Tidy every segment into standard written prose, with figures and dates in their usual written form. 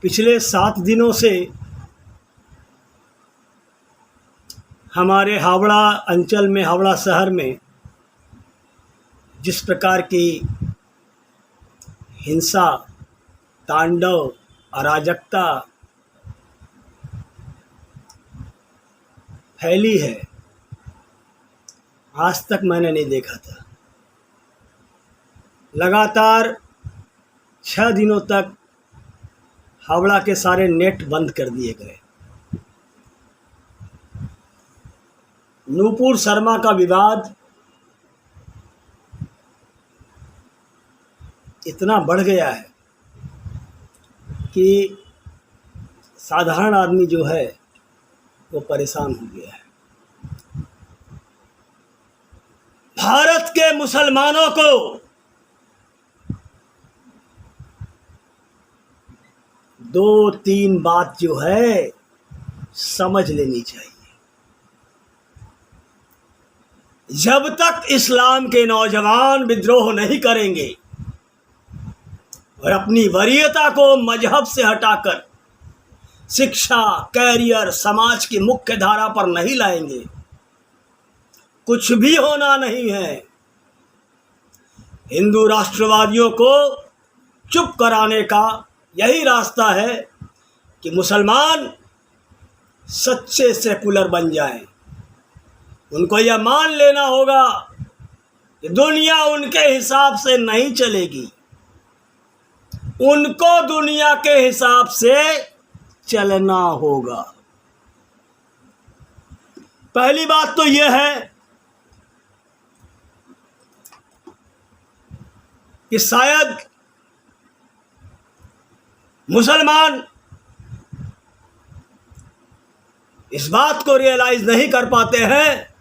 पिछले 7 दिनों से हमारे हावड़ा अंचल में, हावड़ा शहर में जिस प्रकार की हिंसा, तांडव, अराजकता फैली है, आज तक मैंने नहीं देखा था। लगातार 6 दिनों तक हावड़ा के सारे नेट बंद कर दिए गए। नूपुर शर्मा का विवाद इतना बढ़ गया है कि साधारण आदमी जो है वो परेशान हो गया है। भारत के मुसलमानों को दो तीन बात जो है समझ लेनी चाहिए। जब तक इस्लाम के नौजवान विद्रोह नहीं करेंगे और अपनी वरीयता को मजहब से हटाकर शिक्षा, कैरियर, समाज की मुख्य धारा पर नहीं लाएंगे, कुछ भी होना नहीं है। हिंदू राष्ट्रवादियों को चुप कराने का यही रास्ता है कि मुसलमान सच्चे सेकुलर बन जाएं। उनको यह मान लेना होगा कि दुनिया उनके हिसाब से नहीं चलेगी, उनको दुनिया के हिसाब से चलना होगा। पहली बात तो यह है कि शायद मुसलमान इस बात को रियलाइज नहीं कर पाते हैं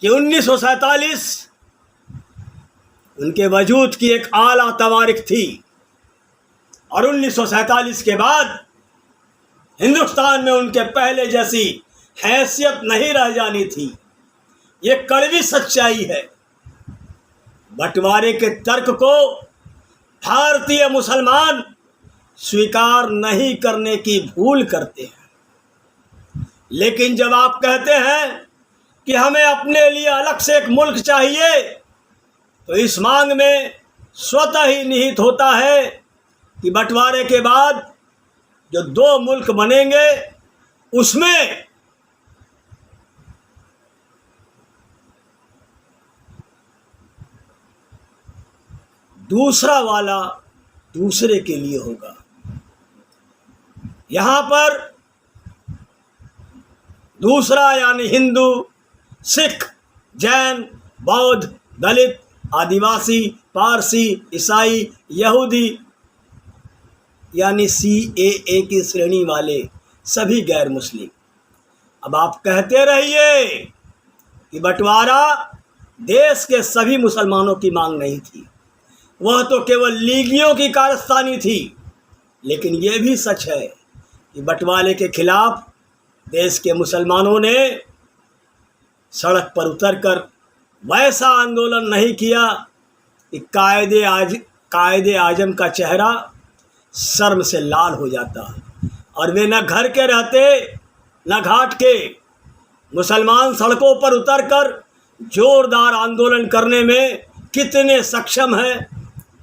कि 1947 उनके वजूद की एक आला तवारीख थी और 1947 के बाद हिंदुस्तान में उनके पहले जैसी हैसियत नहीं रह जानी थी। ये कड़वी सच्चाई है। बंटवारे के तर्क को भारतीय मुसलमान स्वीकार नहीं करने की भूल करते हैं। लेकिन जब आप कहते हैं कि हमें अपने लिए अलग से एक मुल्क चाहिए, तो इस मांग में स्वतः ही निहित होता है कि बंटवारे के बाद जो 2 मुल्क बनेंगे उसमें दूसरा वाला दूसरे के लिए होगा। यहाँ पर दूसरा यानी हिंदू, सिख, जैन, बौद्ध, दलित, आदिवासी, पारसी, ईसाई, यहूदी यानी CAA की श्रेणी वाले सभी गैर मुस्लिम। अब आप कहते रहिए कि बंटवारा देश के सभी मुसलमानों की मांग नहीं थी, वह तो केवल लीगियों की कारस्तानी थी। लेकिन यह भी सच है कि बंटवारे के खिलाफ देश के मुसलमानों ने सड़क पर उतरकर वैसा आंदोलन नहीं किया कि कायदे आजम का चेहरा शर्म से लाल हो जाता और वे न घर के रहते न घाट के। मुसलमान सड़कों पर उतरकर जोरदार आंदोलन करने में कितने सक्षम हैं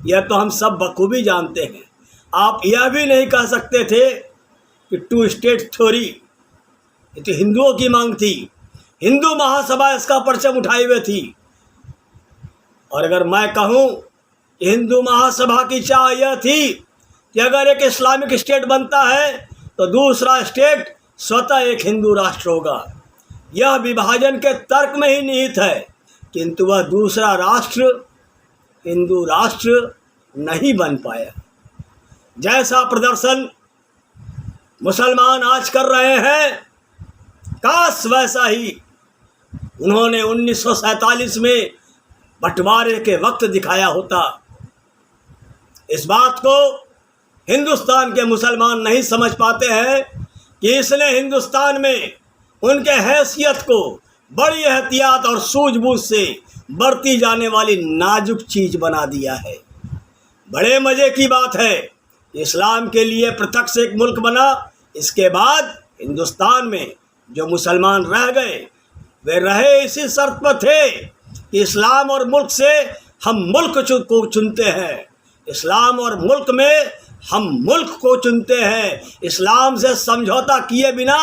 यह तो हम सब बखूबी जानते हैं। आप यह भी नहीं कह सकते थे कि 2 स्टेट थ्योरी, ये तो हिंदुओं की मांग थी। हिंदू महासभा इसका परचम उठाई हुई थी। और अगर मैं कहूँ कि हिंदू महासभा की चाह यह थी कि अगर एक इस्लामिक स्टेट बनता है तो दूसरा स्टेट स्वतः एक हिंदू राष्ट्र होगा, यह विभाजन के तर्क में ही निहित है। किंतु वह दूसरा राष्ट्र हिंदू राष्ट्र नहीं बन पाया। जैसा प्रदर्शन मुसलमान आज कर रहे हैं, काश वैसा ही उन्होंने 1947 में बंटवारे के वक्त दिखाया होता। इस बात को हिंदुस्तान के मुसलमान नहीं समझ पाते हैं कि इसने हिंदुस्तान में उनके हैसियत को बड़ी एहतियात और सूझबूझ से बरती जाने वाली नाजुक चीज़ बना दिया है। बड़े मज़े की बात है इस्लाम के लिए पृथक से एक मुल्क बना। इसके बाद हिंदुस्तान में जो मुसलमान रह गए वे रहे इसी शर्त पर थे कि इस्लाम और मुल्क से हम मुल्क को चुनते हैं, इस्लाम और मुल्क में हम मुल्क को चुनते हैं। इस्लाम से समझौता किए बिना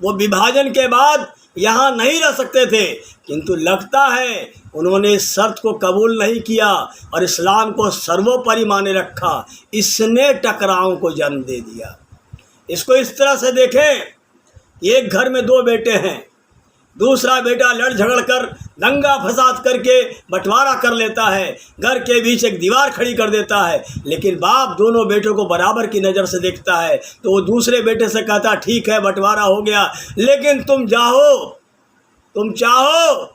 वो विभाजन के बाद यहाँ नहीं रह सकते थे, किंतु लगता है उन्होंने इस शर्त को कबूल नहीं किया और इस्लाम को सर्वोपरि माने रखा। इसने टकरावों को जन्म दे दिया। इसको इस तरह से देखें कि एक घर में दो बेटे हैं, दूसरा बेटा लड़ झगड़ कर दंगा फसाद करके बंटवारा कर लेता है, घर के बीच एक दीवार खड़ी कर देता है, लेकिन बाप दोनों बेटों को बराबर की नज़र से देखता है। तो वो दूसरे बेटे से कहता ठीक है बंटवारा हो गया, लेकिन तुम चाहो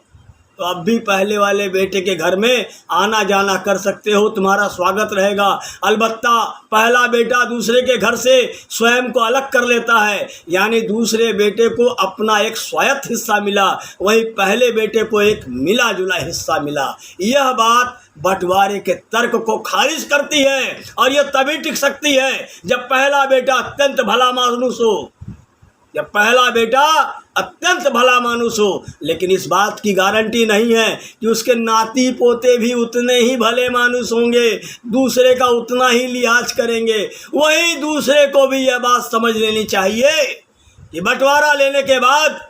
तो अब भी पहले वाले बेटे के घर में आना जाना कर सकते हो, तुम्हारा स्वागत रहेगा। अलबत्ता पहला बेटा दूसरे के घर से स्वयं को अलग कर लेता है, यानी दूसरे बेटे को अपना एक स्वायत्त हिस्सा मिला, वहीं पहले बेटे को एक मिला जुला हिस्सा मिला। यह बात बंटवारे के तर्क को खारिज करती है और यह तभी टिक सकती है जब पहला बेटा अत्यंत भला मानुस हो, लेकिन इस बात की गारंटी नहीं है कि उसके नाती पोते भी उतने ही भले मानुस होंगे, दूसरे का उतना ही लिहाज करेंगे। वहीं दूसरे को भी यह बात समझ लेनी चाहिए कि बंटवारा लेने के बाद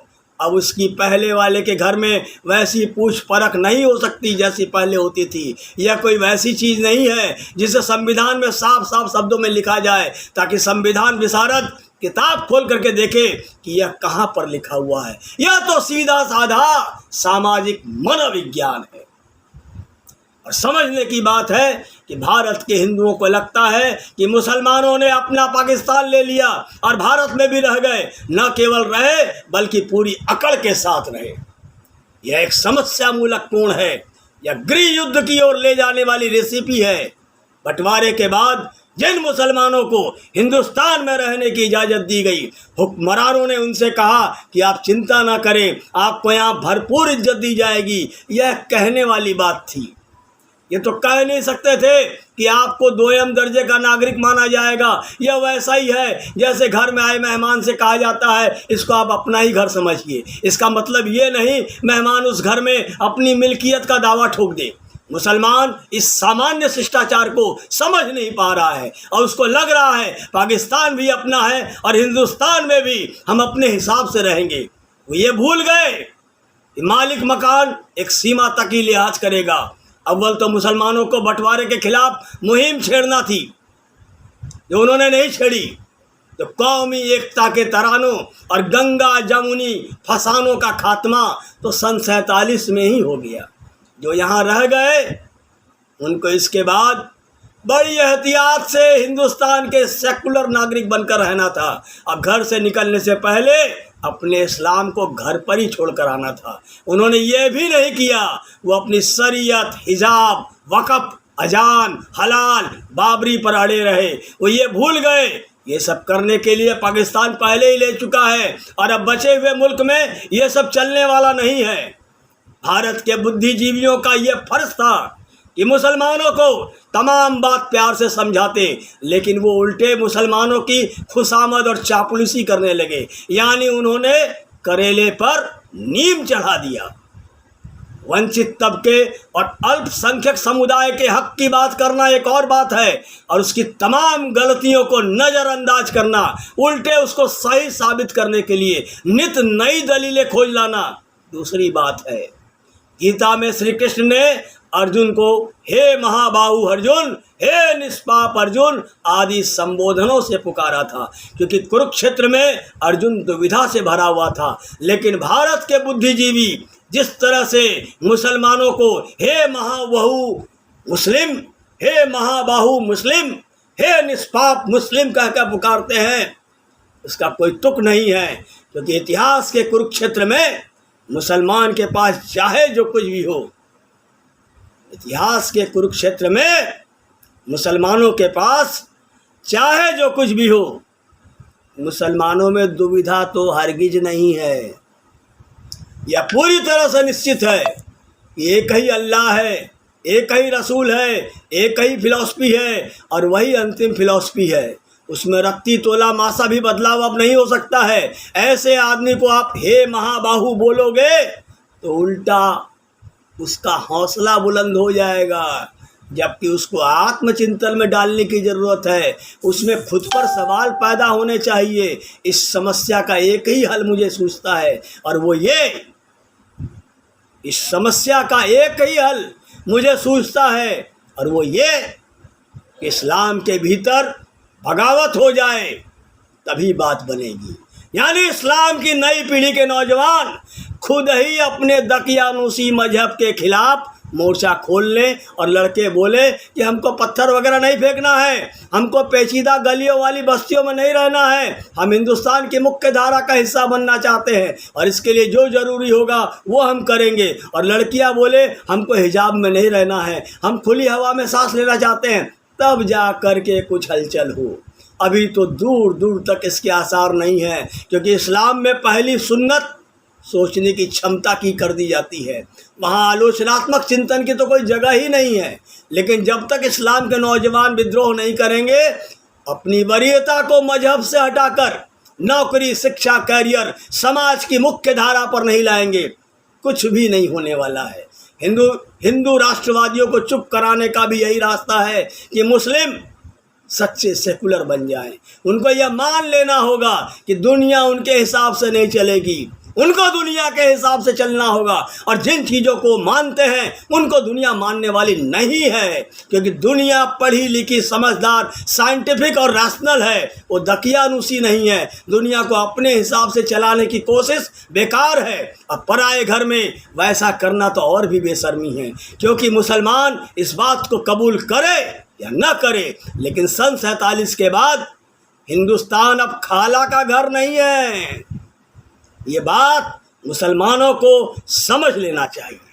अब उसकी पहले वाले के घर में वैसी पूछ परख नहीं हो सकती जैसी पहले होती थी। यह कोई वैसी चीज़ नहीं है जिसे संविधान में साफ साफ शब्दों में लिखा जाए, ताकि संविधान विशारद किताब खोल करके देखे कि यह कहाँ पर लिखा हुआ है। यह तो सीधा साधा सामाजिक मनोविज्ञान है। और समझने की बात है कि भारत के हिंदुओं को लगता है कि मुसलमानों ने अपना पाकिस्तान ले लिया और भारत में भी रह गए, न केवल रहे बल्कि पूरी अकड़ के साथ रहे। यह एक समस्या मूलक कोण है, यह गृह युद्ध की ओर ले जाने वाली रेसिपी है। बंटवारे के बाद जिन मुसलमानों को हिंदुस्तान में रहने की इजाज़त दी गई, हुक्मरानों ने उनसे कहा कि आप चिंता ना करें, आपको यहाँ भरपूर इज्जत दी जाएगी। यह कहने वाली बात थी। ये तो कह नहीं सकते थे कि आपको दोयम दर्जे का नागरिक माना जाएगा। यह वैसा ही है जैसे घर में आए मेहमान से कहा जाता है इसको आप अपना ही घर समझिए। इसका मतलब ये नहीं मेहमान उस घर में अपनी मिल्कियत का दावा ठोक दे। मुसलमान इस सामान्य शिष्टाचार को समझ नहीं पा रहा है और उसको लग रहा है पाकिस्तान भी अपना है और हिंदुस्तान में भी हम अपने हिसाब से रहेंगे। वो ये भूल गए कि मालिक मकान एक सीमा तक ही लिहाज करेगा। अव्वल तो मुसलमानों को बंटवारे के खिलाफ मुहिम छेड़ना थी, जो उन्होंने नहीं छेड़ी। तो कौमी एकता के तरानों और गंगा जमुनी फसानों का खात्मा तो सन 47 में ही हो गया। जो यहाँ रह गए उनको इसके बाद बड़ी एहतियात से हिंदुस्तान के सेकुलर नागरिक बनकर रहना था और घर से निकलने से पहले अपने इस्लाम को घर पर ही छोड़कर आना था। उन्होंने ये भी नहीं किया, वो अपनी शरीयत, हिजाब, वक़्फ़, अजान, हलाल, बाबरी पर अड़े रहे। वो ये भूल गए ये सब करने के लिए पाकिस्तान पहले ही ले चुका है और अब बचे हुए मुल्क में ये सब चलने वाला नहीं है। भारत के बुद्धिजीवियों का ये फर्ज था कि मुसलमानों को तमाम बात प्यार से समझाते, लेकिन वो उल्टे मुसलमानों की खुशामद और चापलूसी करने लगे, यानी उन्होंने करेले पर नीम चढ़ा दिया। वंचित तबके और अल्पसंख्यक समुदाय के हक की बात करना एक और बात है और उसकी तमाम गलतियों को नज़रअंदाज करना, उल्टे उसको सही साबित करने के लिए नित नई दलीलें खोज लाना दूसरी बात है। गीता में श्री कृष्ण ने अर्जुन को हे महाबाहु अर्जुन, हे निष्पाप अर्जुन आदि संबोधनों से पुकारा था, क्योंकि कुरुक्षेत्र में अर्जुन दुविधा से भरा हुआ था। लेकिन भारत के बुद्धिजीवी जिस तरह से मुसलमानों को हे महाबाहु मुस्लिम, हे महाबाहु मुस्लिम, हे निष्पाप मुस्लिम कहकर पुकारते हैं, उसका कोई तुक नहीं है। क्योंकि इतिहास के कुरुक्षेत्र में मुसलमान के पास चाहे जो कुछ भी हो, इतिहास के कुरुक्षेत्र में मुसलमानों के पास चाहे जो कुछ भी हो, मुसलमानों में दुविधा तो हरगिज नहीं है। यह पूरी तरह से निश्चित है कि एक ही अल्लाह है एक ही रसूल है, एक ही फिलॉसफी है और वही अंतिम फिलॉसफी है। उसमें रत्ती तोला मासा भी बदलाव अब नहीं हो सकता है। ऐसे आदमी को आप हे महाबाहु बोलोगे तो उल्टा उसका हौसला बुलंद हो जाएगा, जबकि उसको आत्मचिंतन में डालने की ज़रूरत है। उसमें खुद पर सवाल पैदा होने चाहिए। इस समस्या का एक ही हल मुझे सूझता है और वो ये, इस समस्या का एक ही हल मुझे सूझता है और वो ये, इस्लाम के भीतर बगावत हो जाए तभी बात बनेगी। यानी इस्लाम की नई पीढ़ी के नौजवान खुद ही अपने दकियानूसी मजहब के खिलाफ मोर्चा खोल लें और लड़के बोले कि हमको पत्थर वगैरह नहीं फेंकना है, हमको पेचीदा गलियों वाली बस्तियों में नहीं रहना है, हम हिंदुस्तान की मुख्य धारा का हिस्सा बनना चाहते हैं और इसके लिए जो ज़रूरी होगा वो हम करेंगे। और लड़कियां बोले हमको हिजाब में नहीं रहना है, हम खुली हवा में सांस लेना चाहते हैं, तब जा कर के कुछ हलचल हो। अभी तो दूर दूर तक इसके आसार नहीं है, क्योंकि इस्लाम में पहली सुन्नत सोचने की क्षमता की कर दी जाती है। वहाँ आलोचनात्मक चिंतन की तो कोई जगह ही नहीं है। लेकिन जब तक इस्लाम के नौजवान विद्रोह नहीं करेंगे, अपनी वरीयता को मजहब से हटाकर नौकरी, शिक्षा, कैरियर, समाज की मुख्य धारा पर नहीं लाएंगे, कुछ भी नहीं होने वाला है। हिंदू राष्ट्रवादियों को चुप कराने का भी यही रास्ता है कि मुस्लिम सच्चे सेकुलर बन जाएं। उनको यह मान लेना होगा कि दुनिया उनके हिसाब से नहीं चलेगी, उनको दुनिया के हिसाब से चलना होगा और जिन चीज़ों को मानते हैं उनको दुनिया मानने वाली नहीं है, क्योंकि दुनिया पढ़ी लिखी, समझदार, साइंटिफिक और रैशनल है, वो दकियानूसी नहीं है। दुनिया को अपने हिसाब से चलाने की कोशिश बेकार है और पराए घर में वैसा करना तो और भी बेशर्मी है, क्योंकि मुसलमान इस बात को कबूल करे या न करे, लेकिन सन 47 के बाद हिंदुस्तान अब खाला का घर नहीं है। ये बात मुसलमानों को समझ लेना चाहिए।